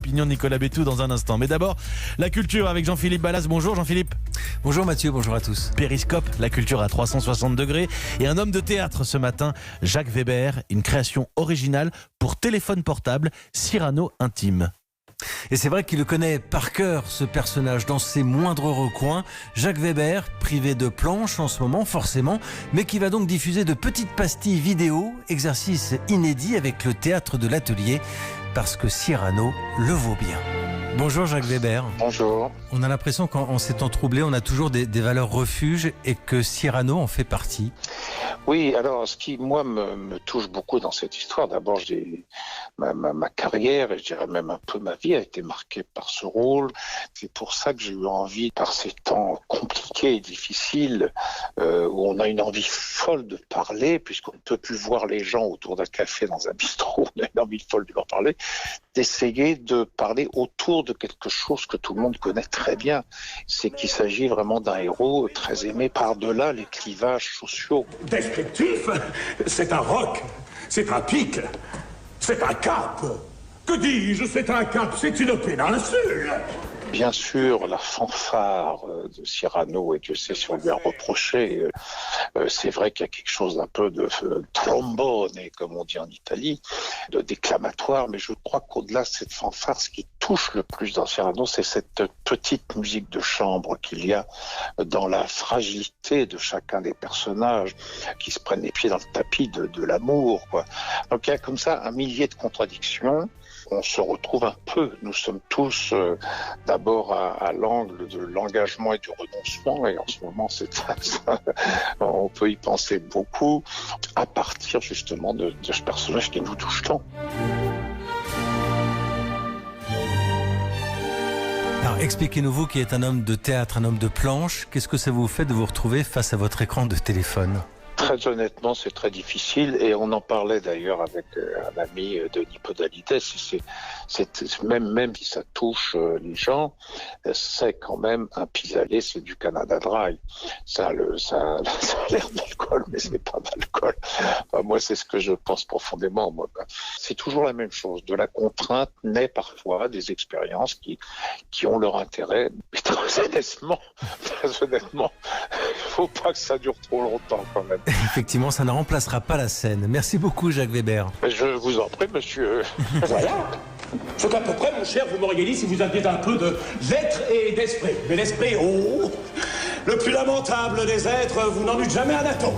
l'opinion de Nicolas Bétou dans un instant. Mais d'abord, la culture avec Jean-Philippe Ballas. Bonjour Jean-Philippe. Bonjour Mathieu, bonjour à tous. Périscope, la culture à 360 degrés. Et un homme de théâtre ce matin, Jacques Weber, une création originale pour téléphone portable, Cyrano Intime. Et c'est vrai qu'il le connaît par cœur, ce personnage, dans ses moindres recoins. Jacques Weber, privé de planches en ce moment, forcément, mais qui va donc diffuser de petites pastilles vidéo, exercice inédit avec le théâtre de l'atelier, parce que Cyrano le vaut bien. Bonjour Jacques Weber. Bonjour. On a l'impression qu'en ces temps troublés, on a toujours des valeurs refuges et que Cyrano en fait partie. Oui, alors ce qui, moi, me touche beaucoup dans cette histoire, d'abord, ma carrière, et je dirais même un peu ma vie, a été marquée par ce rôle. C'est pour ça que j'ai eu envie, par ces temps compliqués et difficiles, où on a une envie folle de parler, puisqu'on ne peut plus voir les gens autour d'un café dans un bistrot, on a une envie folle de leur parler, d'essayer de parler autour de quelque chose que tout le monde connaît très bien. C'est qu'il s'agit vraiment d'un héros très aimé par-delà les clivages sociaux. Descriptif, c'est un roc, c'est un pic, c'est un cap. Que dis-je, c'est un cap, c'est une péninsule. Bien sûr, la fanfare de Cyrano, et Dieu sait si on lui a reproché, c'est vrai qu'il y a quelque chose d'un peu de trombone, comme on dit en Italie, de déclamatoire, mais je crois qu'au-delà de cette fanfare, ce qui touche le plus dans Cyrano, c'est cette petite musique de chambre qu'il y a dans la fragilité de chacun des personnages qui se prennent les pieds dans le tapis de l'amour, quoi. Donc il y a comme ça un millier de contradictions. On se retrouve un peu, nous sommes tous d'abord à l'angle de l'engagement et du renoncement, et en ce moment on peut y penser beaucoup à partir justement de ce personnage qui nous touche tant. Alors expliquez-nous, vous qui êtes un homme de théâtre, un homme de planche, qu'est-ce que ça vous fait de vous retrouver face à votre écran de téléphone ? Très honnêtement, c'est très difficile, et on en parlait d'ailleurs avec un ami Denis Podalides. Même si ça touche les gens, c'est quand même un pis-aller, c'est du Canada Dry. Ça a l'air d'alcool, mais c'est pas d'alcool. Enfin, moi, c'est ce que je pense profondément. Moi. C'est toujours la même chose. De la contrainte naît parfois des expériences qui ont leur intérêt. Mais très honnêtement, il faut pas que ça dure trop longtemps quand même. Effectivement, ça ne remplacera pas la scène. Merci beaucoup, Jacques Weber. Je vous en prie, monsieur. Voilà. C'est à peu près, mon cher, vous m'auriez dit si vous aviez un peu d'être et d'esprit. Mais l'esprit, oh, le plus lamentable des êtres, vous n'en eûtes jamais un atome.